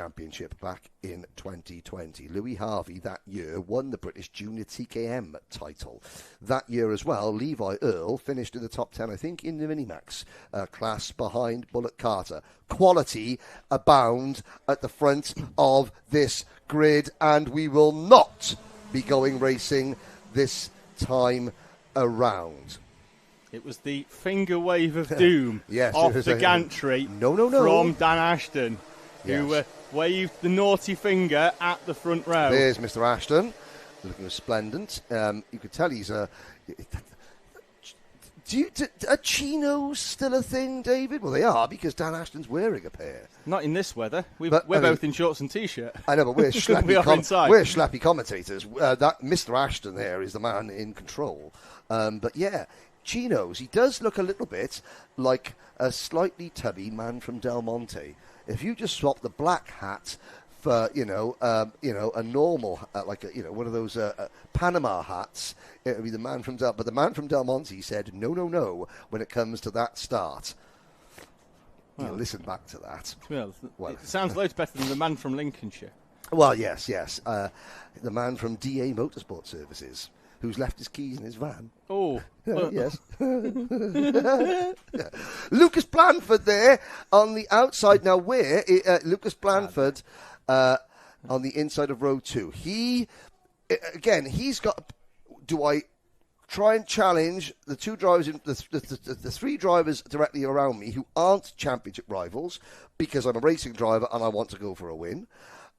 Championship back in 2020. Louis Harvey that year won the British Junior TKM title. That year as well, Levi Earle finished in the top 10, I think, in the Minimax class behind Bullock Carter. Quality abound at the front of this grid, and we will not be going racing this time around. It was the finger wave of doom yes, off the gantry from Dan Ashton, who waved the naughty finger at the front row. There's Mr. Ashton, looking resplendent. You could tell he's a... Are chinos still a thing, David? Well, they are, because Dan Ashton's wearing a pair. Not in this weather. We're both in shorts and T-shirt. I know, but we're schlappy, we're schlappy commentators. That Mr. Ashton there is the man in control. But yeah, chinos. He does look a little bit like a slightly tubby man from Del Monte. If you just swap the black hat for a normal like one of those Panama hats, it would be the man from Del. But the man from Del Monte said no when it comes to that start. Well, listen back to that. Well, it sounds loads better than the man from Lincolnshire. Well, yes, the man from DA Motorsport Services, who's left his keys in his van. Oh. Yes. Yeah. Lucas Blanford there on the outside. Now, Lucas Blanford on the inside of row 2. He's got... Do I try and challenge the two drivers, the three drivers directly around me who aren't championship rivals, because I'm a racing driver and I want to go for a win?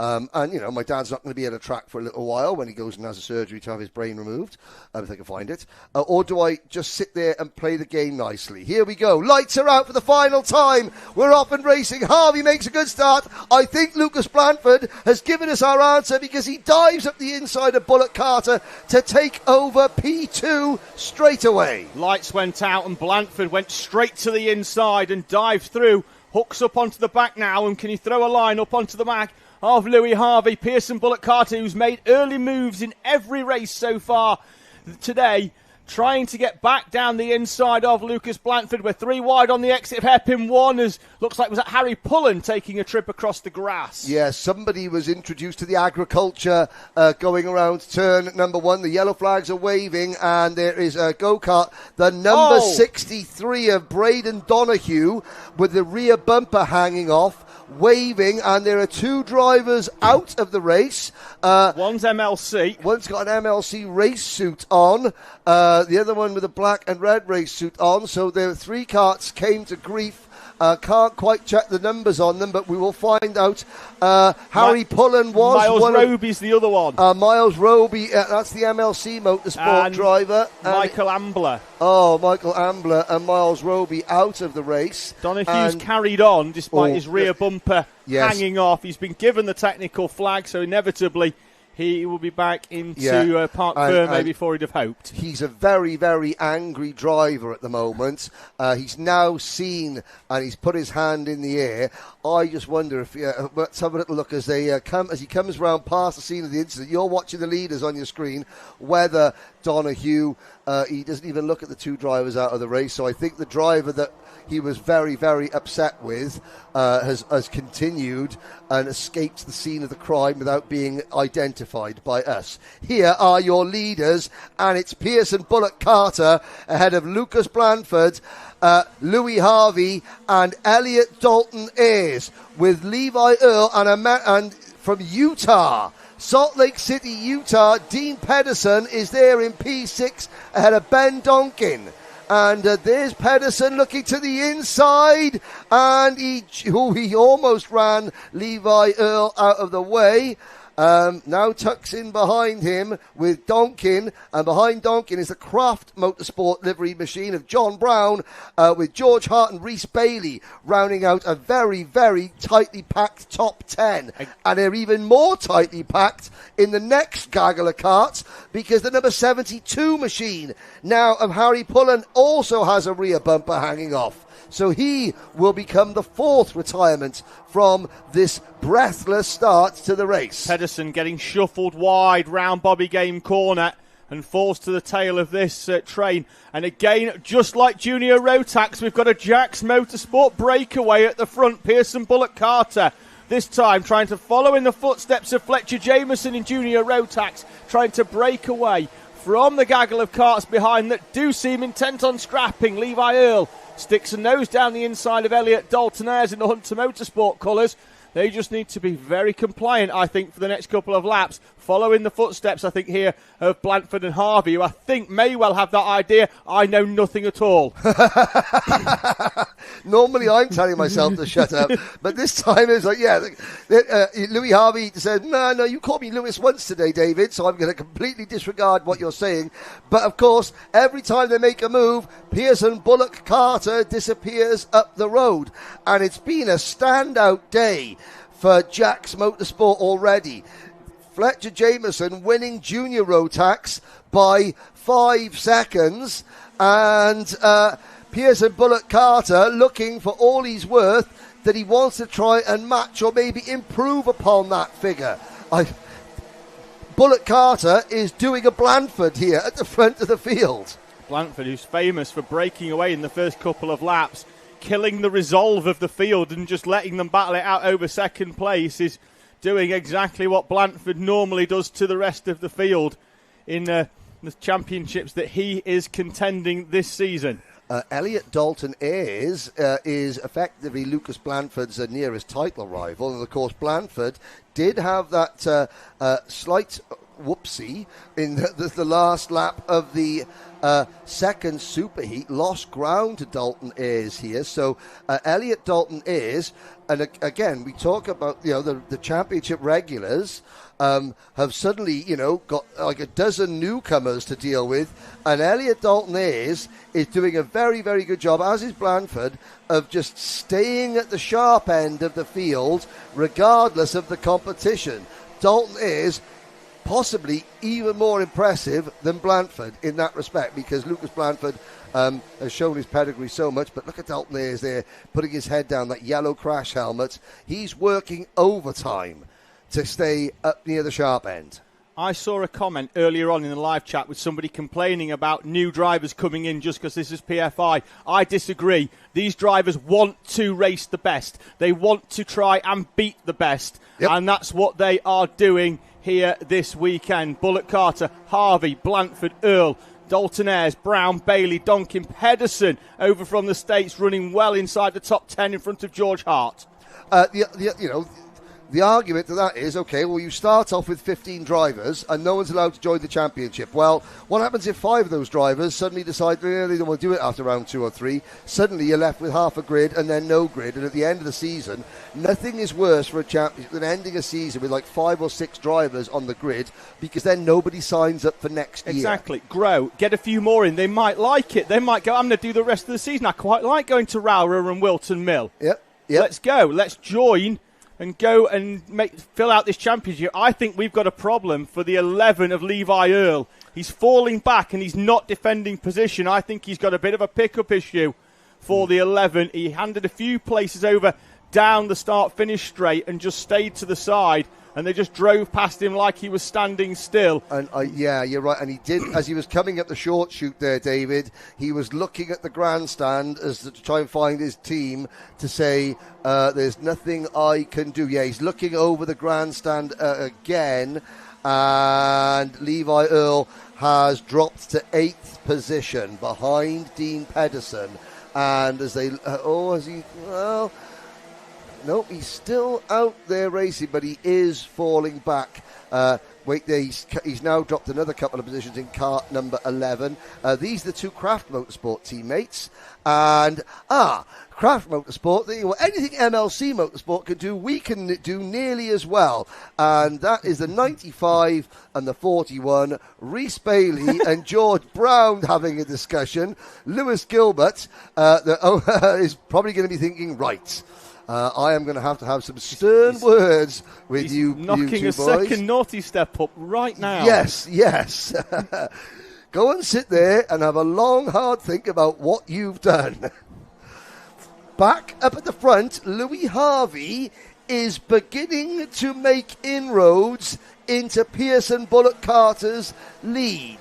And, my dad's not going to be at a track for a little while when he goes and has a surgery to have his brain removed, if I can find it. Or do I just sit there and play the game nicely? Here we go. Lights are out for the final time. We're off and racing. Harvey makes a good start. I think Lucas Blanford has given us our answer, because he dives up the inside of Bullock Carter to take over P2 straight away. Lights went out and Blanford went straight to the inside and dived through. Hooks up onto the back now, and can he throw a line up onto the back of Louis Harvey? Pearson Bullock Carter, who's made early moves in every race so far today, trying to get back down the inside of Lucas Blanford. We're 3 wide on the exit of hairpin 1, as looks like was that Harry Pullen taking a trip across the grass. Yeah, somebody was introduced to the agriculture going around turn number 1. The yellow flags are waving, and there is a go-kart. The number 63 of Braden Donahue with the rear bumper hanging off, waving, and there are 2 drivers out of the race. One's MLC. One's got an MLC race suit on. The other one with a black and red race suit on. So there were 3 karts came to grief. Can't quite check the numbers on them, but we will find out. Harry Pullen was Miles Roby's the other one. Miles Roby, that's the MLC Motorsport and driver. Michael Ambler. Oh, Michael Ambler and Miles Roby out of the race. Donahue's carried on despite his rear bumper hanging off. He's been given the technical flag, so inevitably he will be back into Park Ferme before he'd have hoped. He's a very, very angry driver at the moment. He's now seen, and he's put his hand in the air. I just wonder if let's have a little look as he comes round past the scene of the incident. You're watching the leaders on your screen. Whether Donahue, he doesn't even look at the 2 drivers out of the race. So I think the driver that he was very, very upset with has continued and escaped the scene of the crime without being identified by us. Here are your leaders, and it's Pearson Bullock Carter ahead of Lucas Blanford, Louis Harvey and Elliot Dalton Ayres, with Levi Earle and from Utah, Salt Lake City, Utah, Dean Pedersen is there in P6 ahead of Ben Donkin. And there's Pedersen looking to the inside, and he almost ran Levi Earle out of the way. Now tucks in behind him with Donkin, and behind Donkin is the Kraft Motorsport livery machine of John Brown, with George Hart and Rhys Bailey rounding out a very, very tightly packed top 10. And they're even more tightly packed in the next gaggle of karts, because the number 72 machine now of Harry Pullen also has a rear bumper hanging off. So he will become the 4th retirement from this breathless start to the race. Pedersen getting shuffled wide round Bobby Game corner and falls to the tail of this train. And again, just like Junior Rotax, we've got a Jax Motorsport breakaway at the front. Pearson Bullock Carter This time trying to follow in the footsteps of Fletcher Jameson in junior ROTAX, trying to break away from the gaggle of carts behind that do seem intent on scrapping. Levi Earl sticks a nose down the inside of Elliot Dalton Ayres in the Hunter Motorsport colours. They just need to be very compliant, I think, for the next couple of laps. Following the footsteps, I think, here of Blanford and Harvey, who I think may well have that idea. I know nothing at all. Normally I'm telling myself to shut up, but this time it's like, Louis Harvey said, no, you called me Lewis once today, David, so I'm going to completely disregard what you're saying. But, of course, every time they make a move, Pearson Bullock Carter disappears up the road. And it's been a standout day for Jack's Motorsport already. Fletcher Jameson winning junior ROTAX by 5 seconds, and Pearson Bullock Carter looking for all he's worth, that he wants to try and match or maybe improve upon that figure. Bullock Carter is doing a Blanford here at the front of the field. Blanford, who's famous for breaking away in the first couple of laps, killing the resolve of the field and just letting them battle it out over second place, is doing exactly what Blanford normally does to the rest of the field in the championships that he is contending this season. Elliot Dalton Ayres is effectively Lucas Blanford's nearest title rival, and of course Blanford did have that slight whoopsie in the last lap of the second superheat, lost ground to Dalton Ayres here. So Elliot Dalton Ayres, and again we talk about the championship regulars have suddenly got like a dozen newcomers to deal with, and Elliot Dalton Ayres is doing a very, very good job, as is Blanford, of just staying at the sharp end of the field regardless of the competition. Dalton Ayres possibly even more impressive than Blanford in that respect, because Lucas Blanford has shown his pedigree so much, but look at Dalton Ayres there putting his head down, that yellow crash helmet. He's working overtime to stay up near the sharp end. I saw a comment earlier on in the live chat with somebody complaining about new drivers coming in just because this is PFI. I disagree. These drivers want to race the best. They want to try and beat the best. Yep. And that's what they are doing here this weekend. Bullock Carter, Harvey, Blanford, Earl, Dalton Ayres, Brown, Bailey, Donkin, Pedersen over from the States, running well inside the top 10 in front of George Hart. The argument to that is, okay, well, you start off with 15 drivers and no one's allowed to join the championship. Well, what happens if 5 of those drivers suddenly decide they don't want to do it after round 2 or 3? Suddenly you're left with half a grid and then no grid, and at the end of the season, nothing is worse for a championship than ending a season with like 5 or 6 drivers on the grid, because then nobody signs up for next year. Exactly. Grow. Get a few more in. They might like it. They might go, I'm going to do the rest of the season. I quite like going to Rowra and Wilton Mill. Yep. Let's go. Let's join and go and fill out this championship. I think we've got a problem for the 11 of Levi Earl. He's falling back and he's not defending position. I think he's got a bit of a pickup issue for the 11. He handed a few places over down the start-finish straight and just stayed to the side, and they just drove past him like he was standing still. And yeah, you're right. And he did, as he was coming up the short chute there, David, he was looking at the grandstand to try and find his team to say, there's nothing I can do. Yeah, he's looking over the grandstand again, and Levi Earl has dropped to 8th position behind Dean Pedersen. And as they, nope, he's still out there racing, but he is falling back. Wait there, he's now dropped another couple of positions in cart number 11. These are the 2 Craft Motorsport teammates. And, Craft Motorsport, anything MLC Motorsport can do, we can do nearly as well. And that is the 95 and the 41. Rhys Bailey and George Brown having a discussion. Lewis Gilbert is probably going to be thinking, right, I am going to have some stern words with you, knocking you two boys. A second naughty step up right now. Yes. Go and sit there and have a long, hard think about what you've done. Back up at the front, Louis Harvey is beginning to make inroads into Pearson Bullock Carter's lead.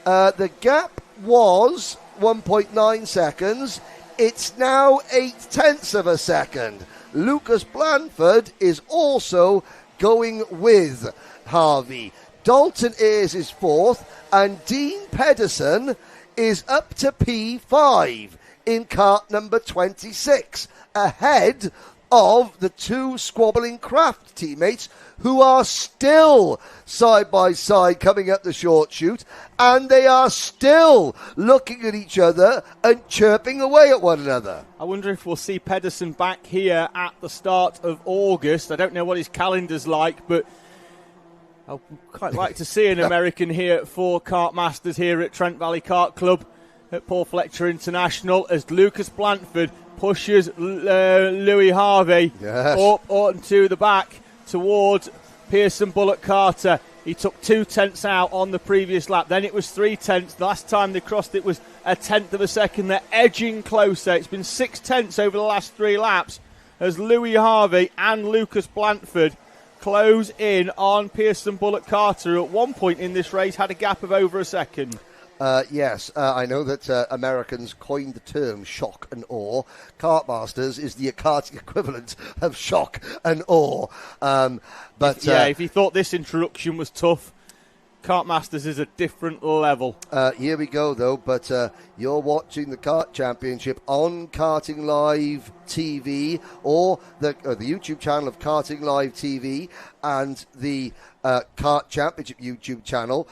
The gap was 1.9 seconds. It's now 0.8 of a second. Lucas Blanford is also going with Harvey. Dalton Ayres is fourth, and Dean Pedersen is up to P5 in cart number 26, ahead of the two squabbling Craft teammates who are still side by side coming up the short chute, and they are still looking at each other and chirping away at one another. I wonder if we'll see Pedersen back here at the start of August. I don't know what his calendar's like, but I'd quite like to see an American here for Kart Masters here at Trent Valley Kart Club at Paul Fletcher International, as Lucas Blanford pushes Louis Harvey up onto the back towards Pearson Bullock Carter. He took 2 tenths out on the previous lap. Then it was 3 tenths. The last time they crossed it was a tenth of a second. They're edging closer. It's been 6 tenths over the last 3 laps as Louis Harvey and Lucas Blanford close in on Pearson Bullock Carter, who at one point in this race had a gap of over a second. Yes, I know that Americans coined the term shock and awe. Kartmasters is the karting equivalent of shock and awe. If you thought this introduction was tough, Kartmasters is a different level. Here we go, though, but you're watching the Kart Championship on Karting Live TV, or the YouTube channel of Karting Live TV and the Kart Championship YouTube channel.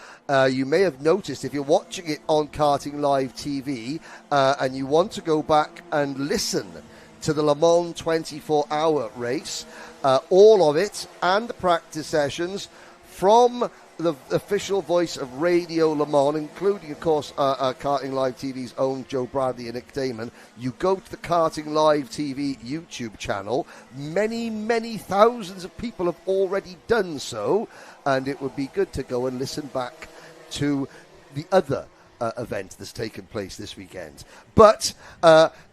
You may have noticed, if you're watching it on Karting Live TV and you want to go back and listen to the Le Mans 24-hour race, all of it and the practice sessions from the official voice of Radio Le Mans, including, of course, Karting Live TV's own Joe Bradley and Nick Damon. You go to the Karting Live TV YouTube channel. Many, many thousands of people have already done so, and it would be good to go and listen back to the other event that's taken place this weekend. But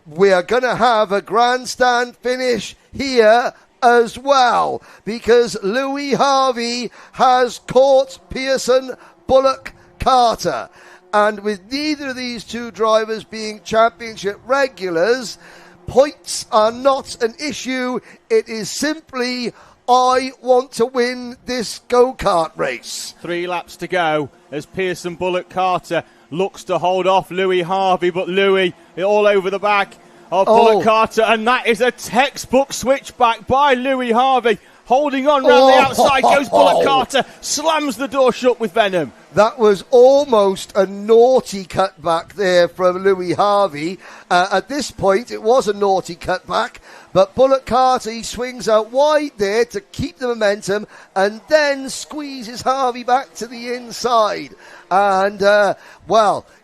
we are going to have a grandstand finish here as well, because Louis Harvey has caught Pearson Bullock Carter, and with neither of these two drivers being championship regulars, points are not an issue. It is simply, I want to win this go-kart race. 3 laps to go as Pearson Bullock Carter looks to hold off Louis Harvey, but Louis all over the back of Bullock Carter, and that is a textbook switchback by Louis Harvey. Holding on round the outside goes Bullock Carter, slams the door shut with venom. That was almost a naughty cutback there from Louis Harvey. At this point, it was a naughty cutback, but Bullock Carter, he swings out wide there to keep the momentum and then squeezes Harvey back to the inside. And,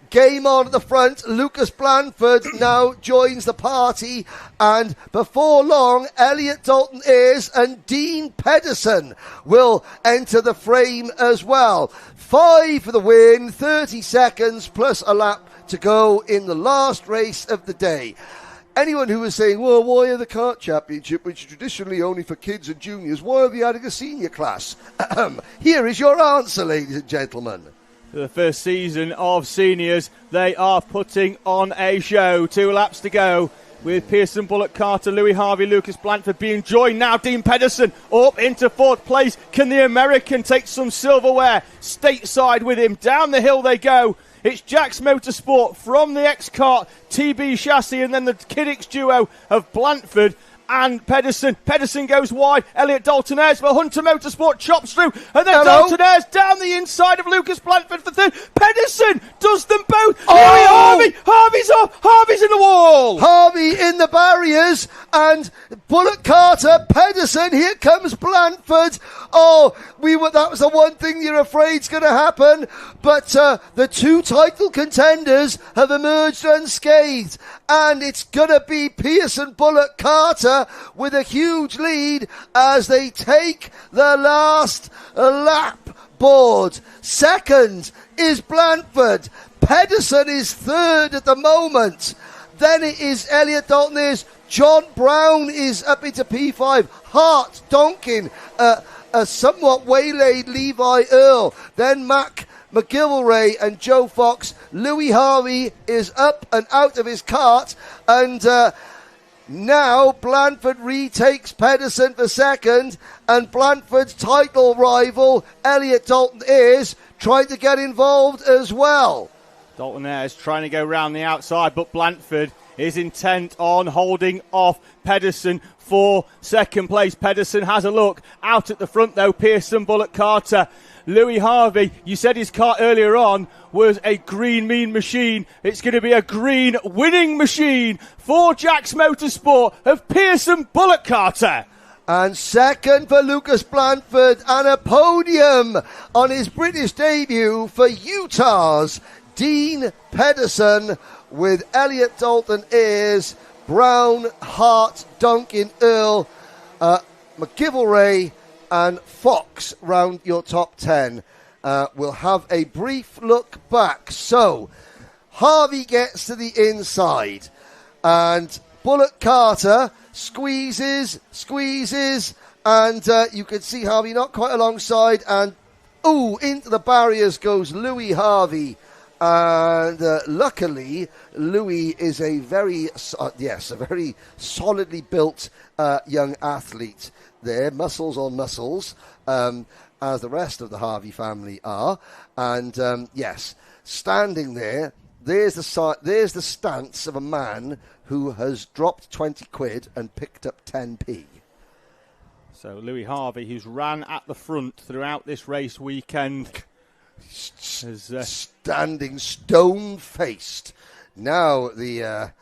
game on at the front. Lucas Blanford now joins the party, and before long, Elliot Dalton Ayres and Dean Pedersen will enter the frame as well. 5 for the win, 30 seconds plus a lap to go in the last race of the day. Anyone who was saying, well, why are the Kart Championship, which is traditionally only for kids and juniors, why are they adding a senior class? Here is your answer, ladies and gentlemen. The first season of seniors, they are putting on a show. 2 laps to go with Pearson Bullock Carter, Louis Harvey, Lucas Blanford being joined now. Dean Pedersen up into 4th place. Can the American take some silverware stateside with him? Down the hill they go. It's Jack's Motorsport from the X-Kart TB chassis, and then the Kiddix duo of Blanford and Pedersen. Pedersen goes wide. Elliot Dalton Ayres for Hunter Motorsport chops through, and then Dalton Ayres down the inside of Lucas Blanford for 3rd. Pedersen does them both. Louis Harvey. Harvey's up. Harvey's in the wall. Harvey in the barriers, and Bullock Carter, Pedersen. Here comes Blanford. That was the one thing you're afraid's going to happen. But the 2 title contenders have emerged unscathed, and it's going to be Pearson Bullock Carter with a huge lead as they take the last lap board. Second is Blanford. Pedersen is 3rd at the moment. Then it is Elliot Dalton Ayres. John Brown is up into P5. Hart, Donkin, a somewhat waylaid Levi Earl. Then Mac McGilvray and Joe Fox. Louis Harvey is up and out of his kart, and Now Blandford retakes Pedersen for second, and Blandford's title rival Elliot Dalton is trying to get involved as well. Dalton Ayres trying to go round the outside, but Blandford is intent on holding off Pedersen for second place. Pedersen has a look out at the front though. Pearson, Bullock, Carter, Louis Harvey. You said his car earlier on was a green mean machine. It's going to be a green winning machine for Jack's Motorsport of Pearson, Bullock, Carter. And second for Lucas Blandford, and a podium on his British debut for Utah's Dean Pedersen, with Elliot Dalton Ayres, Brown, Hart, Duncan, Earl, McGillivray and Fox round your top 10. We'll have a brief look back. So, Harvey gets to the inside, and Bullock Carter squeezes, and you can see Harvey not quite alongside, and into the barriers goes Louis Harvey. And luckily, Louis is a very solidly built young athlete there, muscles on muscles, as the rest of the Harvey family are. And standing there, there's the stance of a man who has dropped 20 quid and picked up 10p. So Louis Harvey, who's ran at the front throughout this race weekend, standing stone-faced. Now the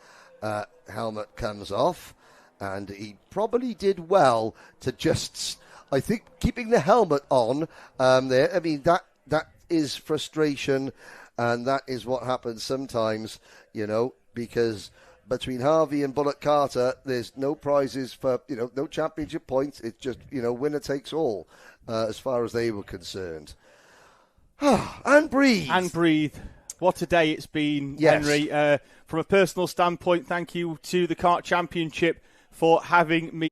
helmet comes off, and he probably did well to just, I think, keeping the helmet on there. I mean, that is frustration, and that is what happens sometimes, because between Harvey and Bullock Carter, there's no prizes for, no championship points. It's just, winner takes all, as far as they were concerned. And breathe. And breathe. What a day it's been, yes. Henry. From a personal standpoint, thank you to the Kart Championship for having me.